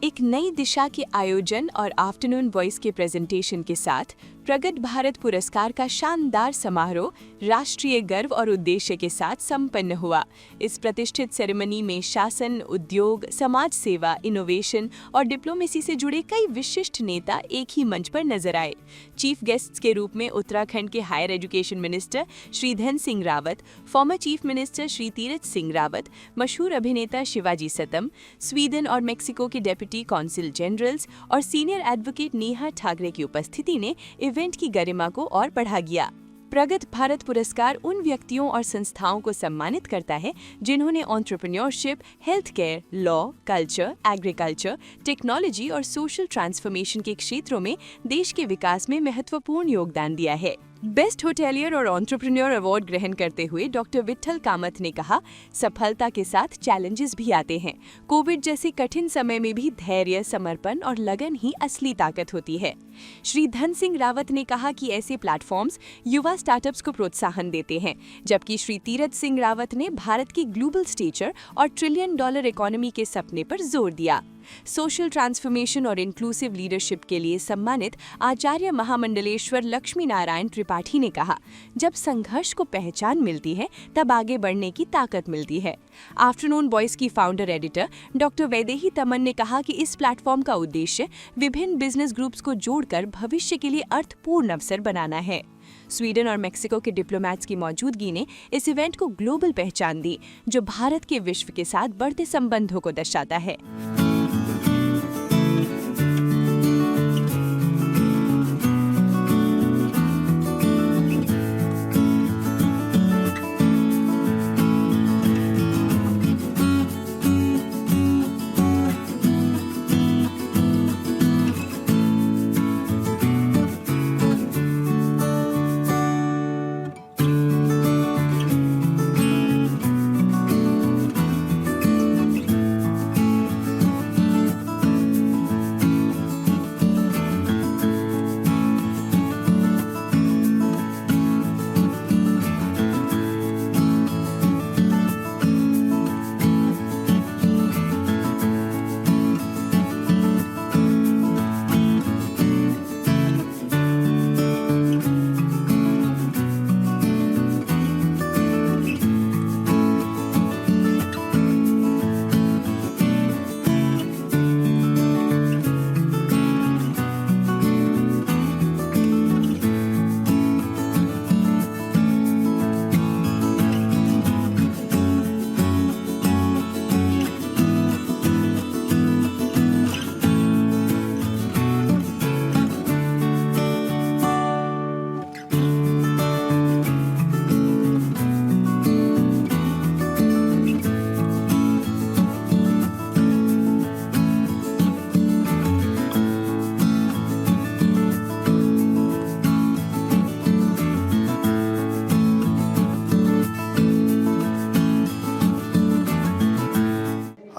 एक नई दिशा के आयोजन और आफ्टरनून वॉइस के प्रेजेंटेशन के साथ प्रगत भारत पुरस्कार का शानदार समारोह राष्ट्रीय गर्व और उद्देश्य के साथ संपन्न हुआ। इस प्रतिष्ठित सेरेमनी में शासन, उद्योग, समाज सेवा, इनोवेशन और डिप्लोमेसी से जुड़े कई विशिष्ट नेता एक ही मंच पर नजर आए। चीफ गेस्ट्स के रूप में उत्तराखंड के higher education minister Shri Dhan Singh Rawat, former chief minister Shri Tirath Singh Rawat, मशहूर अभिनेता शिवाजी सतम, स्वीडन और मेक्सिको के डेप्यूटी कॉन्सिल जनरल्स और सीनियर एडवोकेट नेहा ठाकरे की उपस्थिति ने इवेंट की गरिमा को और बढ़ा दिया। प्रगत भारत पुरस्कार उन व्यक्तियों और संस्थाओं को सम्मानित करता है जिन्होंने entrepreneurship, health care, law, culture, agriculture, technology और सोशल ट्रांसफॉर्मेशन के क्षेत्रों में देश के विकास में महत्वपूर्ण योगदान दिया है। बेस्ट होटेलियर और एंटरप्रेन्योर अवार्ड ग्रहण करते हुए डॉक्टर विट्ठल कामत ने कहा, सफलता के साथ चैलेंजेस भी आते हैं। कोविड जैसे कठिन समय में भी धैर्य, समर्पण और लगन ही असली ताकत होती है। श्री धन सिंह रावत ने कहा कि ऐसे प्लेटफॉर्म्स युवा स्टार्टअप्स को प्रोत्साहन देते हैं, जबकि श्री तीरथ सिंह रावत ने भारत की ग्लोबल स्टेचर और $1 ट्रिलियन इकोनॉमी के सपने पर जोर दिया। सोशल ट्रांसफॉर्मेशन और इंक्लूसिव लीडरशिप के लिए सम्मानित आचार्य महामंडलेश्वर लक्ष्मी नारायण त्रिपाठी ने कहा, जब संघर्ष को पहचान मिलती है तब आगे बढ़ने की ताकत मिलती है। आफ्टरनून वॉइस की फाउंडर एडिटर डॉक्टर वैदेही तमन ने कहा कि इस प्लेटफॉर्म का उद्देश्य विभिन्न बिजनेस ग्रुप्स को जोड़कर भविष्य के लिए अर्थपूर्ण अवसर बनाना है। स्वीडन और मेक्सिको के डिप्लोमैट्स की मौजूदगी ने इस इवेंट को ग्लोबल पहचान दी, जो भारत के विश्व के साथ बढ़ते संबंधों को दर्शाता है।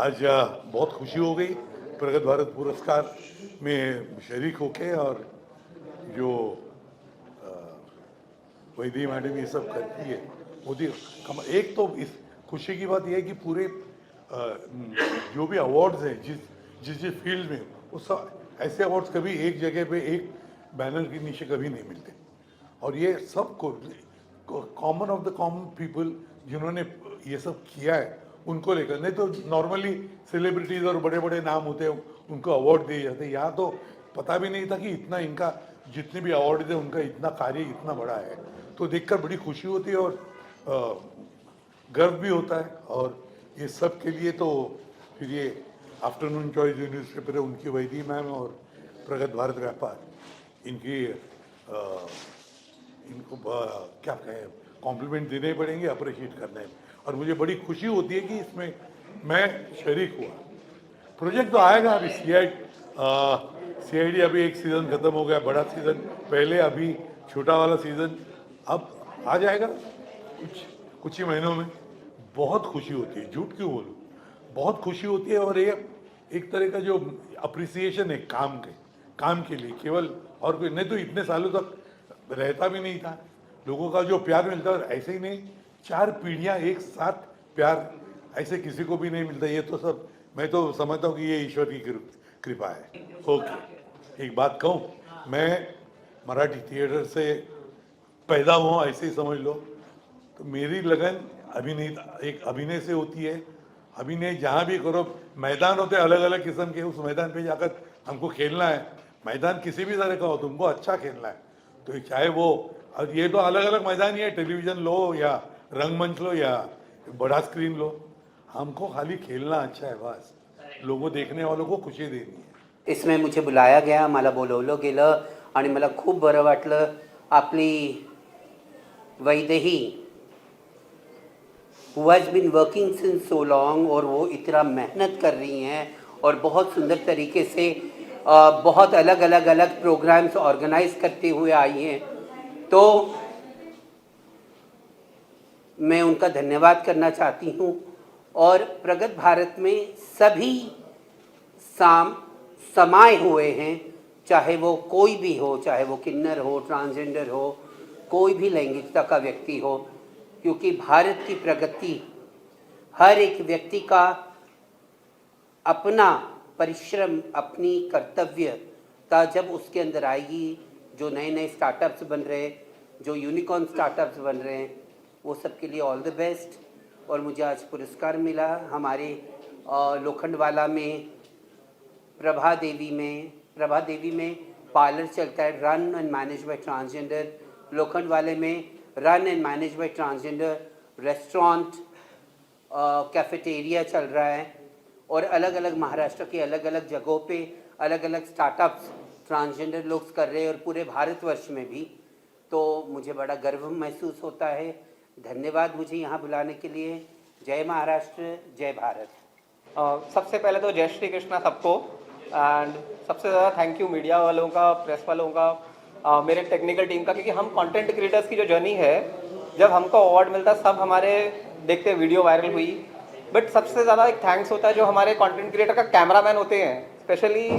आज बहुत खुशी हो गई प्रगत भारत पुरस्कार में शरीक होके, और जो वैदेही मैडम ये सब करती है मोदी। एक तो इस खुशी की बात यह है कि पूरे जो भी अवार्ड्स हैं जिस जिस फील्ड में, वो सब ऐसे अवार्ड्स कभी एक जगह पे एक बैनर के नीचे कभी नहीं मिलते, और ये सब common of the common people जिन्होंने ये सब किया है उनको लेकर। नहीं तो नॉर्मली सेलिब्रिटीज़ और बड़े बड़े नाम होते हैं उनको अवार्ड दिए जाते हैं। यहाँ तो पता भी नहीं था कि इतना इनका जितने भी अवार्ड थे उनका इतना कार्य इतना बड़ा है, तो देखकर बड़ी खुशी होती है और गर्व भी होता है। और ये सब के लिए तो फिर ये आफ्टरनून चॉइस जो न्यूज़पेपर है उनकी वैदेही मैम और प्रगत भारत व्यापार इनको क्या कहें, कॉम्प्लीमेंट देने पड़ेंगे, अप्रिशिएट करना है। और मुझे बड़ी खुशी होती है कि इसमें मैं शरीक हुआ। प्रोजेक्ट तो आएगा अभी, CID अभी एक सीज़न ख़त्म हो गया, बड़ा सीज़न पहले, अभी छोटा वाला सीज़न अब आ जाएगा कुछ ही महीनों में। बहुत खुशी होती है, झूठ क्यों बोलूँ, बहुत खुशी होती है। और ये एक तरह का जो अप्रिसिएशन है काम के लिए केवल, और कोई नहीं तो इतने सालों तक रहता भी नहीं था। लोगों का जो प्यार मिलता है, ऐसे ही नहीं 4 पीढ़ियां एक साथ प्यार ऐसे किसी को भी नहीं मिलता। ये तो सब मैं तो समझता हूँ कि ये ईश्वर की कृपा है। ओके, एक बात कहूँ, मैं मराठी थिएटर से पैदा हुआ ऐसे ही समझ लो, तो मेरी लगन अभिनय से होती है। अभिनय जहाँ भी करो, मैदान होते अलग अलग किस्म के, उस मैदान पे जाकर हमको खेलना है। मैदान किसी भी तरह का हो, तुमको अच्छा खेलना है, तो चाहे वो, और ये तो अलग अलग मैदान ही है, टेलीविजन लो या रंगमंच लो या बड़ा स्क्रीन लो, हमको खाली खेलना अच्छा है बस, लोगों देखने वालों को खुशी देनी है। इसमें मुझे बुलाया गया, मला बोलवलं गेलं आणि मला खूप बरं वाटलं. आपली Vaidehi who has been working since so long और वो इतना मेहनत कर रही हैं और बहुत सुंदर तरीके से बहुत अलग अलग प्रोग्राम्स ऑर्गेनाइज करते हुए आई हैं, तो मैं उनका धन्यवाद करना चाहती हूँ. और प्रगत भारत में सभी समाये हुए हैं, चाहे वो कोई भी हो, चाहे वो किन्नर हो, ट्रांसजेंडर हो, कोई भी लैंगिकता का व्यक्ति हो, क्योंकि भारत की प्रगति हर एक व्यक्ति का अपना परिश्रम, अपनी कर्तव्यता जब उसके अंदर आएगी, जो नए नए स्टार्टअप्स बन रहे हैं, जो यूनिकॉर्न स्टार्टअप्स बन रहे हैं, वो सबके लिए ऑल द बेस्ट. और मुझे आज पुरस्कार मिला हमारे लोखंडवाला में, प्रभा देवी में पार्लर चलता है, run and manage by transgender. लोखंडवाले में run and manage by transgender restaurant, cafeteria चल रहा है. और अलग अलग महाराष्ट्र के अलग अलग जगहों पे अलग अलग स्टार्टअप्स ट्रांसजेंडर लोग कर रहे हैं, और पूरे भारतवर्ष में भी. तो मुझे बड़ा गर्व महसूस होता है. धन्यवाद मुझे यहाँ बुलाने के लिए. जय महाराष्ट्र, जय भारत. सबसे पहले तो जय श्री कृष्णा सबको, एंड सबसे ज़्यादा थैंक यू मीडिया वालों का, प्रेस वालों का, मेरे टेक्निकल टीम का, क्योंकि हम कंटेंट क्रिएटर्स की जो जर्नी है, जब हमको अवार्ड मिलता सब हमारे देखते वीडियो वायरल हुई, बट सबसे ज़्यादा एक थैंक्स होता है जो हमारे कंटेंट क्रिएटर का कैमरामैन होते हैं. स्पेशली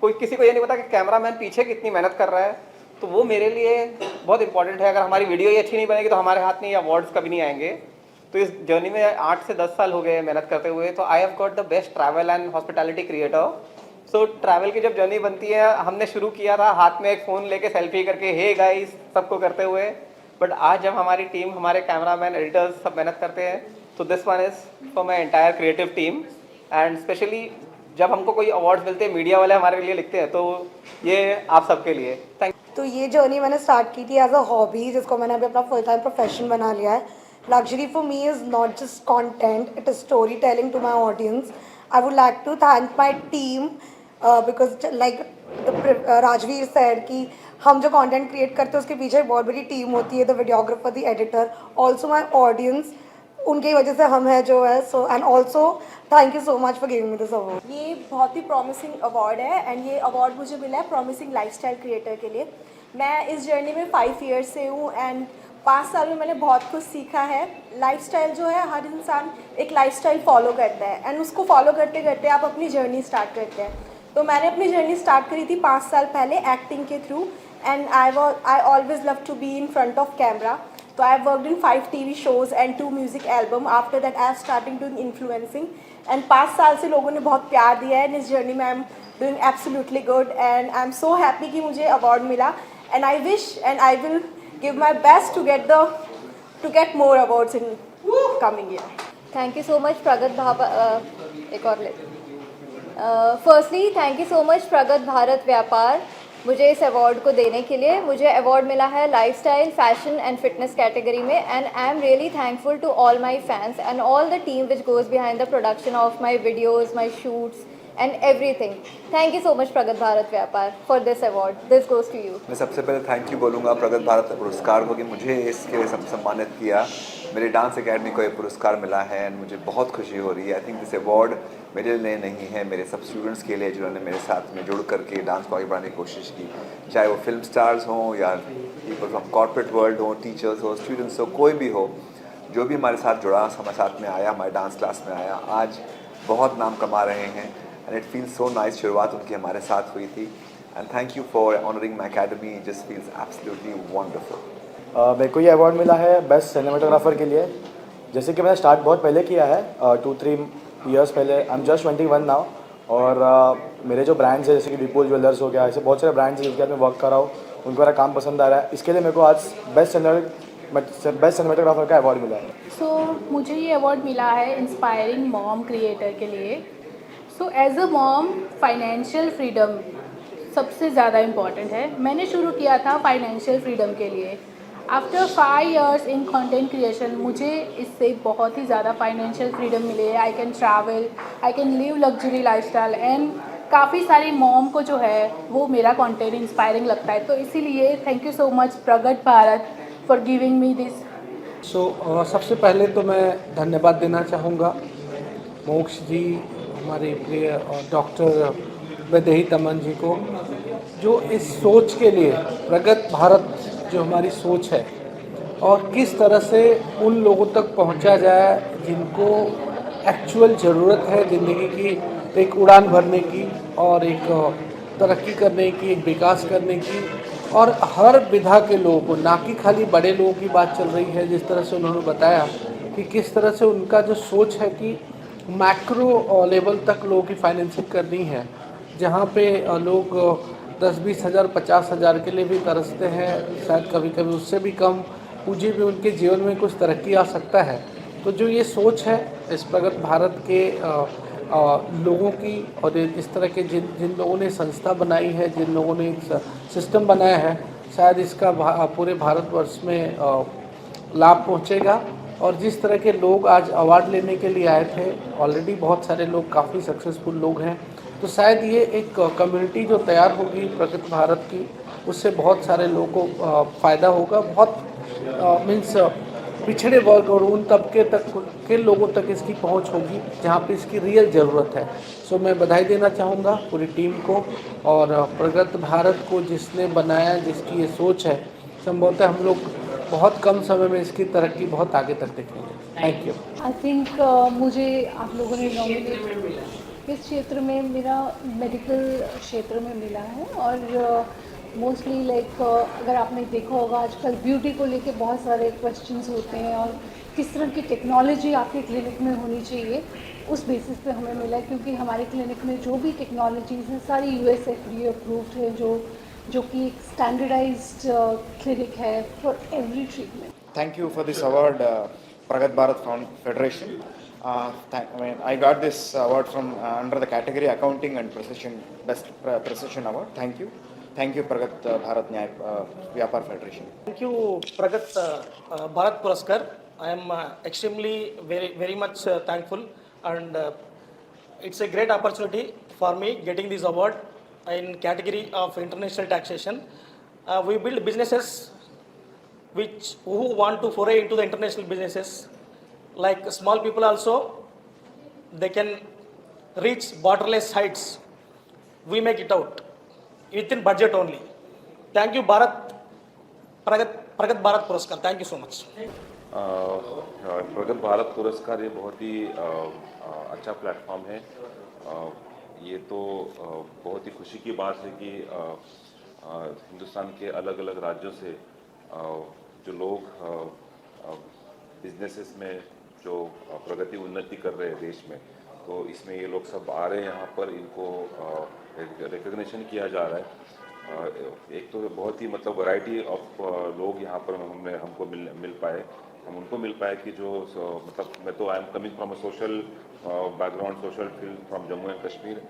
किसी को ये नहीं पता कि कैमरामैन पीछे कितनी मेहनत कर रहा है, तो वो मेरे लिए बहुत इंपॉर्टेंट है. अगर हमारी वीडियो ही अच्छी नहीं बनेगी तो हमारे हाथ में ये अवार्ड्स कभी नहीं आएंगे. तो इस जर्नी में 8 से 10 साल हो गए मेहनत करते हुए. तो I have got the best travel and hospitality creator. So travel की जब जर्नी बनती है, हमने शुरू किया था हाथ में एक फ़ोन लेके सेल्फी करके हे गाइस सबको करते हुए, बट आज जब हमारी टीम, हमारे कैमरामैन, एडिटर्स सब मेहनत करते हैं, तो this one is for my entire creative team. And specially जब हमको कोई अवार्ड्स मिलते हैं, मीडिया वाले हमारे लिए लिखते हैं, तो ये आप सबके लिए थैंक. तो ये जर्नी मैंने स्टार्ट की थी एज अ हॉबी, जिसको मैंने अभी अपना फुल टाइम प्रोफेशन बना लिया है. Luxury for me is not just content, it is story telling to my audience. I would like to thank my team because like Rajveer said कि हम जो कंटेंट क्रिएट करते हैं उसके पीछे बहुत बड़ी टीम होती है, the videographer, the editor, also my audience, उनकी वजह से हम है जो है. So and also thank you so much for giving me this award. ये बहुत ही प्रॉमिसिंग अवार्ड है, एंड ये अवार्ड मुझे मिला है प्रॉमिसिंग लाइफस्टाइल क्रिएटर के लिए. मैं इस जर्नी में 5 ईयर्स से हूँ, एंड 5 साल में मैंने बहुत कुछ सीखा है. लाइफस्टाइल जो है, हर इंसान एक लाइफस्टाइल फॉलो करता है, एंड उसको फॉलो करते करते आप अपनी जर्नी स्टार्ट करते हैं. तो मैंने अपनी जर्नी स्टार्ट करी थी 5 साल पहले एक्टिंग के through, and I always love to be in front of camera. So I have worked in 5 TV shows and 2 music album. After that I have started doing influencing, and 5 साल से लोगों ने बहुत प्यार दिया है. इस जर्नी में I am doing absolutely good, and I am so happy कि मुझे अवार्ड मिला, and I wish and I will give my best to get more awards in coming year. Thank you so much Pragat एक और ले. Firstly thank you so much Pragat Bharat व्यापार मुझे इस award को देने के लिए. मुझे अवार्ड मिला है lifestyle, fashion and fitness category में, and I am really thankful to all my fans and all the team which goes behind the production of my videos, my shoots and everything. Thank you so much Pragat Bharat Vyapar for this award. This goes to you. मैं सबसे पहले thank you बोलूँगा प्रगत भारत पुरस्कार को कि मुझे इसके लिए सम्मानित किया. मेरे डांस एकेडमी को ये पुरस्कार मिला है एंड मुझे बहुत खुशी हो रही है. आई थिंक दिस अवार्ड मेरे लिए नहीं है, मेरे सब स्टूडेंट्स के लिए जिन्होंने मेरे साथ में जुड़ करके डांस को आगे बढ़ाने की कोशिश की, चाहे वो फिल्म स्टार्स हों या पीपल फ्रॉम कॉर्पोरेट वर्ल्ड हो, टीचर्स हो, स्टूडेंट्स हो, कोई भी हो, जो भी हमारे साथ जुड़ा, हमारे साथ में आया, हमारे डांस क्लास में आया, आज बहुत नाम कमा रहे हैं. And it feels so nice. शुरुआत उनकी हमारे साथ हुई थी, and thank you for honouring my academy. It just feels absolutely wonderful. मेरे को ये अवार्ड मिला है बेस्ट सिनेमाटोग्राफर के लिए. जैसे कि मैंने स्टार्ट बहुत पहले किया है, 2-3 ईयर्स पहले. आई एम जस्ट 21 नाउ, और मेरे जो ब्रांड्स हैं जैसे कि विपुल ज्वेलर्स हो गया, ऐसे बहुत सारे ब्रांड्स हैं जिनके साथ मैं वर्क कर रहा हूँ, उनको मेरा काम पसंद आ रहा है। इसके लिए मेरे को आज बेस्ट सिनेमेटोग्राफर का अवार्ड मिला है। मुझे ये अवार्ड मिला है इंस्पायरिंग मॉम क्रिएटर के लिए। As a mom financial freedom सबसे ज़्यादा इम्पॉर्टेंट है। मैंने शुरू किया था फाइनेंशियल फ्रीडम के लिए। आफ्टर 5 years इन कंटेंट क्रिएशन मुझे इससे बहुत ही ज़्यादा फाइनेंशियल फ्रीडम मिली है। I can travel, I can live luxury lifestyle and काफ़ी सारी मॉम को जो है वो मेरा कंटेंट इंस्पायरिंग लगता है। तो इसीलिए thank you so much Pragat Bharat for giving me this. सबसे पहले तो मैं धन्यवाद देना चाहूँगा मोक्ष जी, हमारे प्रिय डॉक्टर वैदेही तमन जी को, जो इस सोच के लिए प्रगत भारत जो हमारी सोच है और किस तरह से उन लोगों तक पहुंचा जाए जिनको एक्चुअल ज़रूरत है ज़िंदगी की, एक उड़ान भरने की और एक तरक्की करने की, एक विकास करने की, और हर विधा के लोगों को, ना कि खाली बड़े लोगों की बात चल रही है। जिस तरह से उन्होंने बताया कि किस तरह से उनका जो सोच है कि मैक्रो लेवल तक लोगों की फाइनेंसिंग करनी है, जहाँ पे लोग 10-20 हज़ार 50 हज़ार के लिए भी तरसते हैं, शायद कभी कभी उससे भी कम पूंजी भी उनके जीवन में कुछ तरक्की आ सकता है। तो जो ये सोच है इस प्रगत भारत के लोगों की, और इस तरह के जिन लोगों ने संस्था बनाई है, जिन लोगों ने एक सिस्टम बनाया है, शायद इसका पूरे भारतवर्ष में लाभ पहुंचेगा। और जिस तरह के लोग आज अवार्ड लेने के लिए आए थे, ऑलरेडी बहुत सारे लोग काफ़ी सक्सेसफुल लोग हैं, तो शायद ये एक कम्युनिटी जो तैयार होगी प्रगत भारत की, उससे बहुत सारे लोगों को फ़ायदा होगा। बहुत मीन्स पिछड़े वर्ग और उन तबके तक के लोगों तक इसकी पहुंच होगी जहां पे इसकी रियल ज़रूरत है। मैं बधाई देना चाहूँगा पूरी टीम को और प्रगत भारत को, जिसने बनाया, जिसकी ये सोच है। संभवतः हम लोग बहुत कम समय में इसकी तरक्की बहुत आगे तक देखेंगे। Thank you. आई थिंक मुझे आप लोगों ने नॉमिनेट इस क्षेत्र में, मेरा मेडिकल क्षेत्र में मिला है, और मोस्टली अगर आपने देखा होगा आजकल ब्यूटी को लेके बहुत सारे क्वेश्चंस होते हैं, और किस तरह की टेक्नोलॉजी आपके क्लिनिक में होनी चाहिए, उस बेसिस पे हमें मिला है। क्योंकि हमारे क्लिनिक में जो भी टेक्नोलॉजीज़ हैं सारी US FDA अप्रूव्ड है, जो कि एक स्टैंडर्डाइज्ड क्लिनिक है for every treatment. Thank you for this award, Pragat Bharat Federation. I got this award from under the category Accounting and Precision, Best Precision Award. Thank you, Pragat Bharat Nyay Vyapar Federation. Thank you, Pragat Bharat Puraskar. I am extremely very much thankful, and it's a great opportunity for me getting this award in category of international taxation. We build businesses who want to foray into the international businesses, like small people also, they can reach borderless heights. We make it out within budget only. Thank you, Pragat Bharat Puraskar. Thank you so much. प्रगत भारत पुरस्कार ये बहुत ही अच्छा platform है। ये तो बहुत ही खुशी की बात है कि हिंदुस्तान के अलग अलग राज्यों से जो लोग बिजनेसेस में जो प्रगति उन्नति कर रहे हैं देश में, तो इसमें ये लोग सब आ रहे हैं यहाँ पर, इनको रिकग्निशन किया जा रहा है। एक तो बहुत ही मतलब वैरायटी ऑफ लोग यहाँ पर हमको मिल पाए, हम उनको मिल पाए कि जो मतलब मैं तो I am coming from a social background, social field from Jammu and Kashmir,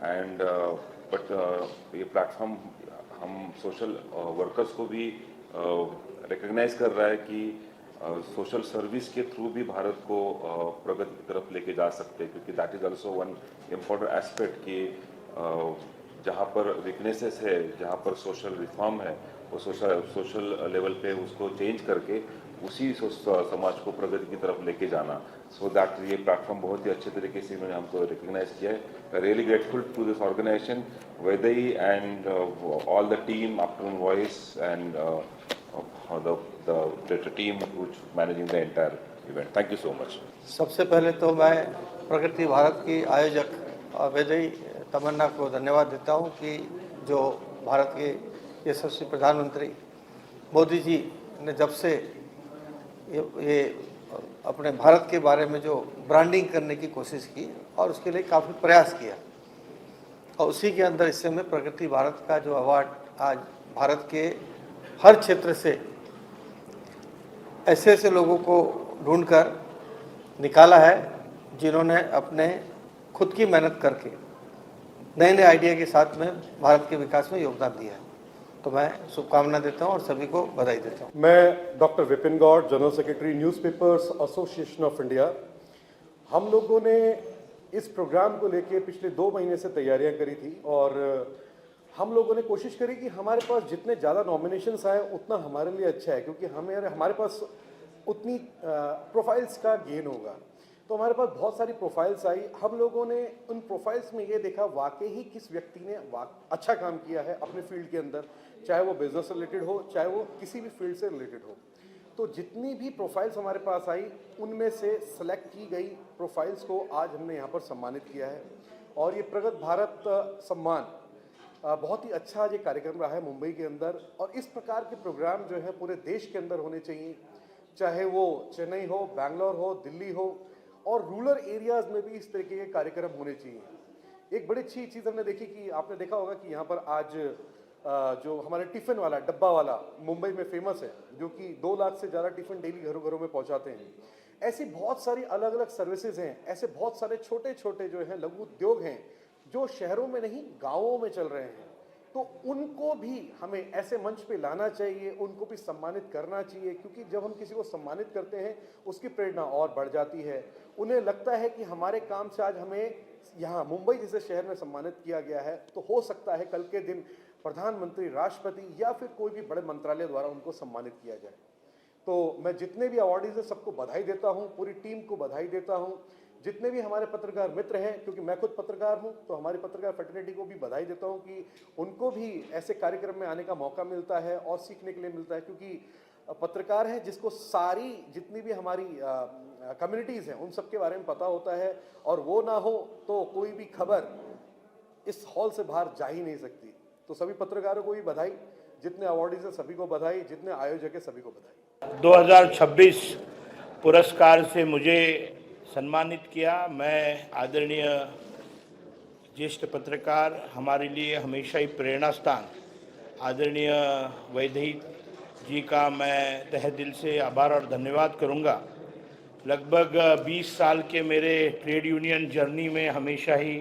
and but ये प्लेटफॉर्म हम सोशल वर्कर्स को भी रिकग्नाइज कर रहा है कि सोशल सर्विस के थ्रू भी भारत को प्रगति की तरफ लेके जा सकते हैं, क्योंकि that is also one important aspect कि जहाँ पर वीकनेसेस है, जहाँ पर सोशल रिफॉर्म है, वो सोशल लेवल पे उसको चेंज करके उसी समाज को प्रगति की तरफ लेके जाना। सो दैट ये प्लेटफॉर्म बहुत ही अच्छे तरीके से इन्होंने हमको रिकग्नाइज किया है। Really grateful to this organization, Vaidehi and all the team, Afternoon Voice and the team who's managing the entire event. Thank you so much. सबसे पहले तो मैं प्रगति भारत की आयोजक वैदेही तमन्ना को धन्यवाद देता हूं कि जो भारत के यशस्वी प्रधानमंत्री मोदी जी ने जब से ये अपने भारत के बारे में जो ब्रांडिंग करने की कोशिश की और उसके लिए काफ़ी प्रयास किया, और उसी के अंदर इस समय प्रगति भारत का जो अवार्ड आज भारत के हर क्षेत्र से ऐसे ऐसे लोगों को ढूंढकर निकाला है जिन्होंने अपने खुद की मेहनत करके नए नए आइडिया के साथ में भारत के विकास में योगदान दिया है। तो मैं शुभकामना देता हूं और सभी को बधाई देता हूं। मैं doctor Vipin Gaur, general secretary newspapers association of India. हम लोगों ने इस प्रोग्राम को लेके पिछले 2 महीने से तैयारियां करी थी और हम लोगों ने कोशिश करी कि हमारे पास जितने ज़्यादा नॉमिनेशंस आए उतना हमारे लिए अच्छा है, क्योंकि हमारे पास उतनी प्रोफाइल्स का गेन होगा। तो हमारे पास बहुत सारी प्रोफाइल्स आई। हम लोगों ने उन प्रोफाइल्स में ये देखा वाकई ही किस व्यक्ति ने अच्छा काम किया है अपने फील्ड के अंदर, चाहे वो बिजनेस से रिलेटेड हो, चाहे वो किसी भी फील्ड से रिलेटेड हो। तो जितनी भी प्रोफाइल्स हमारे पास आई उनमें से सेलेक्ट की गई प्रोफाइल्स को आज हमने यहाँ पर सम्मानित किया है। और ये प्रगत भारत सम्मान बहुत ही अच्छा आज ये कार्यक्रम रहा है मुंबई के अंदर। और इस प्रकार के प्रोग्राम जो है पूरे देश के अंदर होने चाहिए, चाहे वो चेन्नई हो, बैंगलोर हो, दिल्ली हो, और रूरल एरियाज़ में भी इस तरीके के कार्यक्रम होने चाहिए। एक बड़ी अच्छी चीज़ हमने देखी कि आपने देखा होगा कि यहाँ पर आज जो हमारे टिफ़िन वाला, डब्बा वाला मुंबई में फेमस है, जो कि 2 लाख से ज़्यादा टिफ़िन डेली घरों घरों में पहुँचाते हैं। ऐसी बहुत सारी अलग अलग सर्विसेज हैं, ऐसे बहुत सारे छोटे छोटे जो हैं लघु उद्योग हैं जो शहरों में नहीं गाँवों में चल रहे हैं। तो उनको भी हमें ऐसे मंच पे लाना चाहिए, उनको भी सम्मानित करना चाहिए, क्योंकि जब हम किसी को सम्मानित करते हैं उसकी प्रेरणा और बढ़ जाती है। उन्हें लगता है कि हमारे काम से आज हमें यहाँ मुंबई जैसे शहर में सम्मानित किया गया है, तो हो सकता है कल के दिन प्रधानमंत्री, राष्ट्रपति या फिर कोई भी बड़े मंत्रालय द्वारा उनको सम्मानित किया जाए। तो मैं जितने भी अवार्डीज हैं सबको बधाई देता हूँ, पूरी टीम को बधाई देता हूँ। जितने भी हमारे पत्रकार मित्र हैं, क्योंकि मैं खुद पत्रकार हूं, तो हमारी पत्रकार फ्रेटर्निटी को भी बधाई देता हूं कि उनको भी ऐसे कार्यक्रम में आने का मौका मिलता है और सीखने के लिए मिलता है। क्योंकि पत्रकार है जिसको सारी जितनी भी हमारी कम्युनिटीज़ हैं उन सब के बारे में पता होता है, और वो ना हो तो कोई भी खबर इस हॉल से बाहर जा ही नहीं सकती। तो सभी पत्रकारों को भी बधाई, जितने अवार्डीज हैं सभी को बधाई, जितने आयोजक हैं सभी को बधाई। 2026 पुरस्कार से मुझे सम्मानित किया। मैं आदरणीय ज्येष्ठ पत्रकार, हमारे लिए हमेशा ही प्रेरणा स्थान आदरणीय वैदेही जी का मैं तहे दिल से आभार और धन्यवाद करूंगा। लगभग 20 साल के मेरे ट्रेड यूनियन जर्नी में हमेशा ही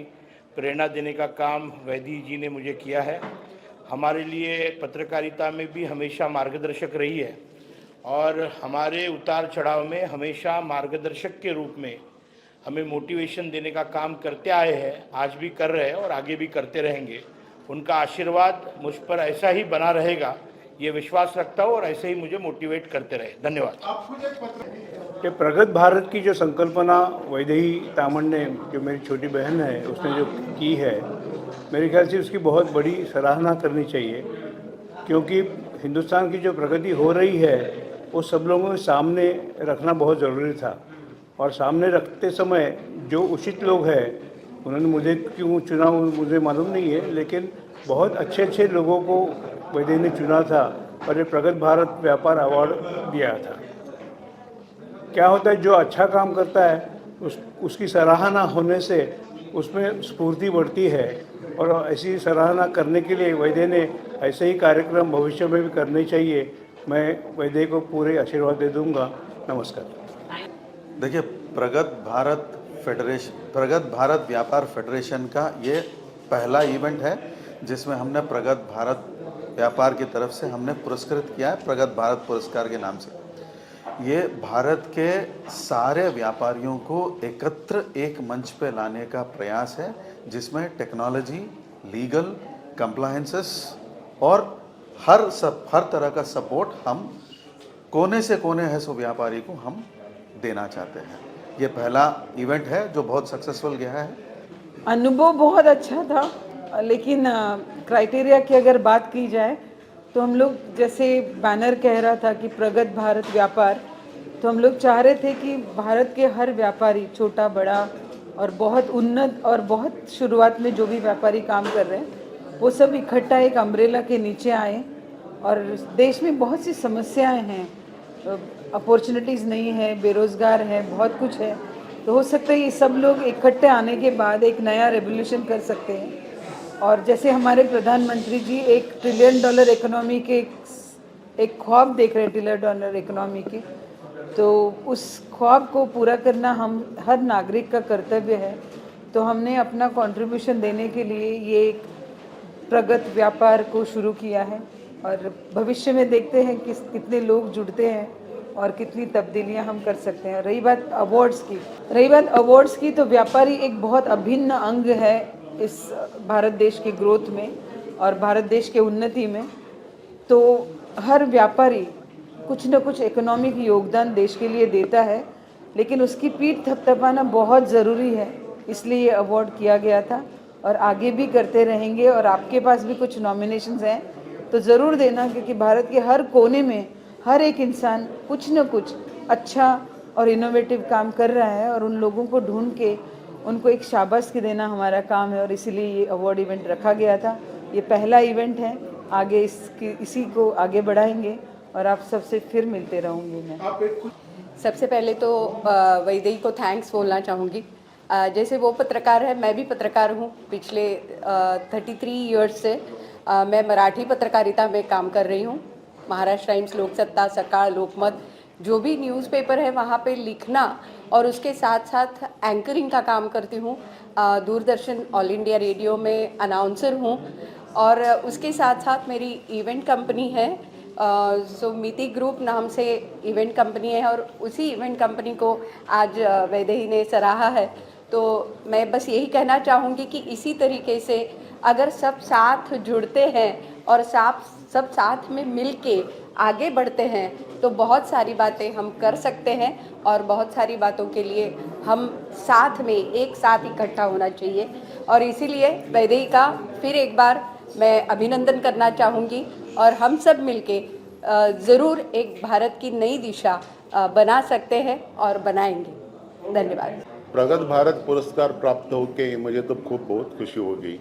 प्रेरणा देने का काम वैदेही जी ने मुझे किया है। हमारे लिए पत्रकारिता में भी हमेशा मार्गदर्शक रही है और हमारे उतार चढ़ाव में हमेशा मार्गदर्शक के रूप में हमें मोटिवेशन देने का काम करते आए हैं, आज भी कर रहे हैं और आगे भी करते रहेंगे। उनका आशीर्वाद मुझ पर ऐसा ही बना रहेगा, ये विश्वास रखता हूँ, और ऐसे ही मुझे मोटिवेट करते रहे। धन्यवाद। कि प्रगत भारत की जो संकल्पना वैदेही तामन ने, जो मेरी छोटी बहन है, उसने जो की है, मेरे ख्याल से उसकी बहुत बड़ी सराहना करनी चाहिए, क्योंकि हिंदुस्तान की जो प्रगति हो रही है वो सब लोगों के सामने रखना बहुत ज़रूरी था। और सामने रखते समय जो उचित लोग हैं, उन्होंने मुझे क्यों चुना मुझे मालूम नहीं है, लेकिन बहुत अच्छे अच्छे लोगों को वैदेही ने चुना था और ये प्रगत भारत व्यापार अवार्ड दिया था। क्या होता है, जो अच्छा काम करता है उसकी सराहना होने से उसमें स्फूर्ति बढ़ती है, और ऐसी सराहना करने के लिए वैदेही ने ऐसे ही कार्यक्रम भविष्य में भी करने चाहिए। मैं वैदेही को पूरे आशीर्वाद दे दूंगा। नमस्कार। देखिए, प्रगत भारत व्यापार फेडरेशन का ये पहला इवेंट है जिसमें हमने प्रगत भारत व्यापार की तरफ से हमने पुरस्कृत किया है प्रगत भारत पुरस्कार के नाम से। ये भारत के सारे व्यापारियों को एकत्र एक मंच पे लाने का प्रयास है, जिसमें टेक्नोलॉजी, लीगल, कंप्लायंसेस और हर तरह का सपोर्ट हम कोने से कोने है सो व्यापारी को हम देना चाहते हैं। ये पहला इवेंट है जो बहुत सक्सेसफुल गया है। अनुभव बहुत अच्छा था, लेकिन क्राइटेरिया की अगर बात की जाए तो हम लोग, जैसे बैनर कह रहा था कि प्रगत भारत व्यापार, तो हम लोग चाह रहे थे कि भारत के हर व्यापारी, छोटा बड़ा और बहुत उन्नत और बहुत शुरुआत में जो भी व्यापारी काम कर रहे हैं, वो सब इकट्ठा एक अम्ब्रेला के नीचे आए। और देश में बहुत सी समस्याएं हैं, अपॉर्चुनिटीज़ नहीं है, बेरोज़गार है, बहुत कुछ है। तो हो सकता है ये सब लोग इकट्ठे आने के बाद एक नया रेवोल्यूशन कर सकते हैं। और जैसे हमारे प्रधानमंत्री जी $1 ट्रिलियन इकोनॉमी के एक ख्वाब देख रहे हैं, $1 ट्रिलियन इकोनॉमी की, तो उस ख्वाब को पूरा करना हम हर नागरिक का कर्तव्य है। तो हमने अपना कंट्रीब्यूशन देने के लिए ये एक प्रगत व्यापार को शुरू किया है और भविष्य में देखते हैं कि कितने लोग जुड़ते हैं और कितनी तब्दीलियां हम कर सकते हैं। रही बात अवार्ड्स की तो व्यापारी एक बहुत अभिन्न अंग है इस भारत देश के ग्रोथ में और भारत देश के उन्नति में। तो हर व्यापारी कुछ न कुछ इकोनॉमिक योगदान देश के लिए देता है, लेकिन उसकी पीठ थपथपाना बहुत ज़रूरी है, इसलिए ये अवार्ड किया गया था और आगे भी करते रहेंगे। और आपके पास भी कुछ नॉमिनेशंस हैं तो ज़रूर देना, क्योंकि भारत के हर कोने में हर एक इंसान कुछ न कुछ अच्छा और इनोवेटिव काम कर रहा है और उन लोगों को ढूंढ के उनको एक शाबाशी देना हमारा काम है और इसीलिए ये अवार्ड इवेंट रखा गया था। ये पहला इवेंट है, आगे इसी को आगे बढ़ाएंगे और आप सबसे फिर मिलते रहूँगी मैं। सबसे पहले तो वैदेही को थैंक्स बोलना चाहूँगी। जैसे वो पत्रकार है, मैं भी पत्रकार हूँ। पिछले 33 इयर्स से मैं मराठी पत्रकारिता में काम कर रही हूँ। महाराष्ट्र टाइम्स, लोकसत्ता, सकाळ, लोकमत, जो भी न्यूज़पेपर है वहाँ पे लिखना और उसके साथ साथ एंकरिंग का काम करती हूँ। दूरदर्शन, ऑल इंडिया रेडियो में अनाउंसर हूँ और उसके साथ साथ मेरी इवेंट कंपनी है, सो मिति ग्रुप नाम से इवेंट कंपनी है और उसी इवेंट कंपनी को आज वैदेही ने सराहा है। तो मैं बस यही कहना चाहूँगी कि इसी तरीके से अगर सब साथ जुड़ते हैं और सब साथ में मिल के आगे बढ़ते हैं तो बहुत सारी बातें हम कर सकते हैं और बहुत सारी बातों के लिए हम साथ में एक साथ इकट्ठा होना चाहिए। और इसीलिए वैदेही का फिर एक बार मैं अभिनंदन करना चाहूँगी और हम सब मिलके ज़रूर एक भारत की नई दिशा बना सकते हैं और बनाएंगे। धन्यवाद। प्रगत भारत पुरस्कार प्राप्त होके मुझे तो बहुत खुशी हो गई,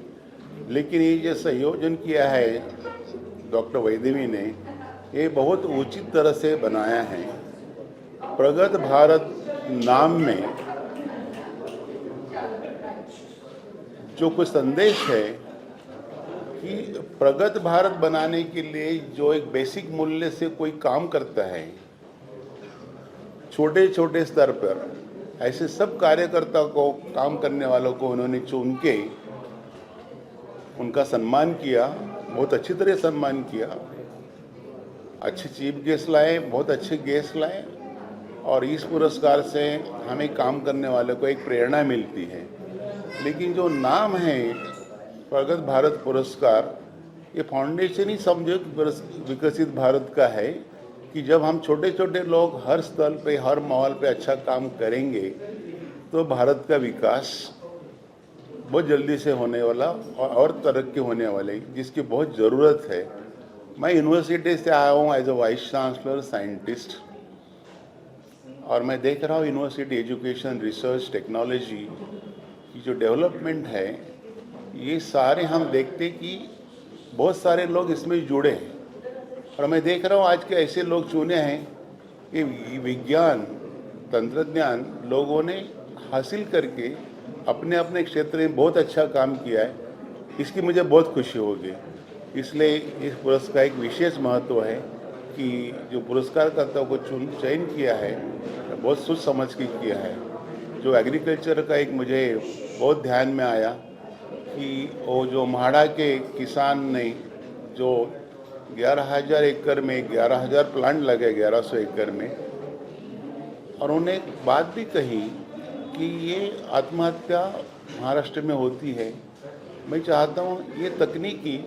लेकिन ये जो संयोजन किया है डॉक्टर वैदेही ने, ये बहुत उचित तरह से बनाया है। प्रगत भारत नाम में जो कुछ संदेश है कि प्रगत भारत बनाने के लिए जो एक बेसिक मूल्य से कोई काम करता है, छोटे छोटे स्तर पर ऐसे सब कार्यकर्ता को, काम करने वालों को उन्होंने चुन के उनका सम्मान किया, बहुत अच्छी तरह सम्मान किया। अच्छे चीफ गेस्ट लाए, बहुत अच्छे गेस्ट लाए और इस पुरस्कार से हमें काम करने वाले को एक प्रेरणा मिलती है। लेकिन जो नाम है प्रगत भारत पुरस्कार, ये फाउंडेशन ही समझो विकसित भारत का है कि जब हम छोटे छोटे लोग हर स्तर पे, हर माहौल पे अच्छा काम करेंगे तो भारत का विकास बहुत जल्दी से होने वाला और तरक्की होने वाली, जिसकी बहुत ज़रूरत है। मैं यूनिवर्सिटी से आया हूँ as a vice chancellor scientist और मैं देख रहा हूँ यूनिवर्सिटी एजुकेशन, रिसर्च, टेक्नोलॉजी की जो डेवलपमेंट है, ये सारे हम देखते कि बहुत सारे लोग इसमें जुड़े हैं और मैं देख रहा हूँ आज के ऐसे लोग चुने हैं कि विज्ञान, तंत्रज्ञान लोगों ने हासिल करके अपने अपने क्षेत्र में बहुत अच्छा काम किया है। इसकी मुझे बहुत खुशी होगी। इसलिए इस पुरस्कार एक विशेष महत्व है कि जो पुरस्कारकर्ताओं को चयन किया है बहुत सोच समझ के किया है। जो एग्रीकल्चर का एक मुझे बहुत ध्यान में आया कि वो जो म्हाडा के किसान ने जो 11,000 एकड़ में 11,000 प्लांट लगे, 1100 एकड़ में, और उन्होंने एक बात भी कही कि ये आत्महत्या महाराष्ट्र में होती है। मैं चाहता हूँ ये तकनीकी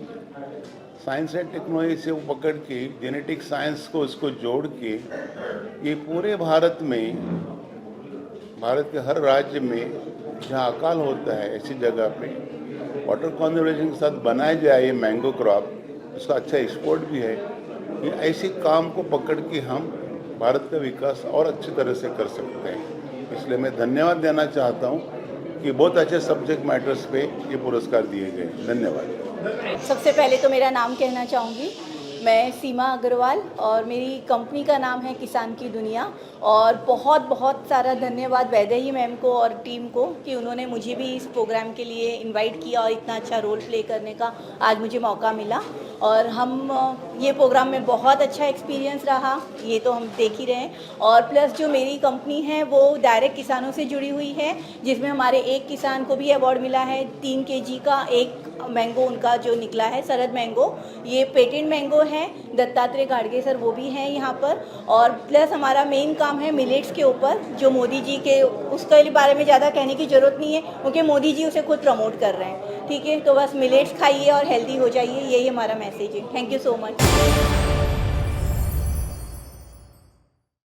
साइंस एंड टेक्नोलॉजी से वो पकड़ के, जेनेटिक साइंस को इसको जोड़ के ये पूरे भारत में, भारत के हर राज्य में जहाँ अकाल होता है ऐसी जगह पे वाटर कंजर्वेशन के साथ बनाया जाए ये मैंगो क्रॉप, उसका अच्छा एक्सपोर्ट भी है। ये ऐसे काम को पकड़ के हम भारत का विकास और अच्छी तरह से कर सकते हैं। इसलिए मैं धन्यवाद देना चाहता हूँ कि बहुत अच्छे सब्जेक्ट मैटर्स पे ये पुरस्कार दिए गए। धन्यवाद। सबसे पहले तो मेरा नाम कहना चाहूँगी। मैं सीमा अग्रवाल और मेरी कंपनी का नाम है किसान की दुनिया। और बहुत बहुत सारा धन्यवाद वैदेही मैम को और टीम को कि उन्होंने मुझे भी इस प्रोग्राम के लिए इनवाइट किया और इतना अच्छा रोल प्ले करने का आज मुझे मौका मिला। और ये प्रोग्राम में बहुत अच्छा एक्सपीरियंस रहा, ये तो हम देख ही रहे हैं। और प्लस जो मेरी कंपनी है वो डायरेक्ट किसानों से जुड़ी हुई है, जिसमें हमारे एक किसान को भी अवार्ड मिला है। 3 kg का एक मैंगो उनका जो निकला है, सरद मैंगो, ये पेटेंट मैंगो है। दत्तात्रेय गाड़गे सर वो भी हैं यहाँ पर। और प्लस हमारा मेन काम है मिलेट्स के ऊपर, जो मोदी जी के, उसके बारे में ज़्यादा कहने की ज़रूरत नहीं है क्योंकि मोदी जी उसे खुद प्रमोट कर रहे हैं। ठीक है, तो बस मिलेट्स खाइए और हेल्दी हो जाइए, यही हमारा मैसेज है। Thank you so much.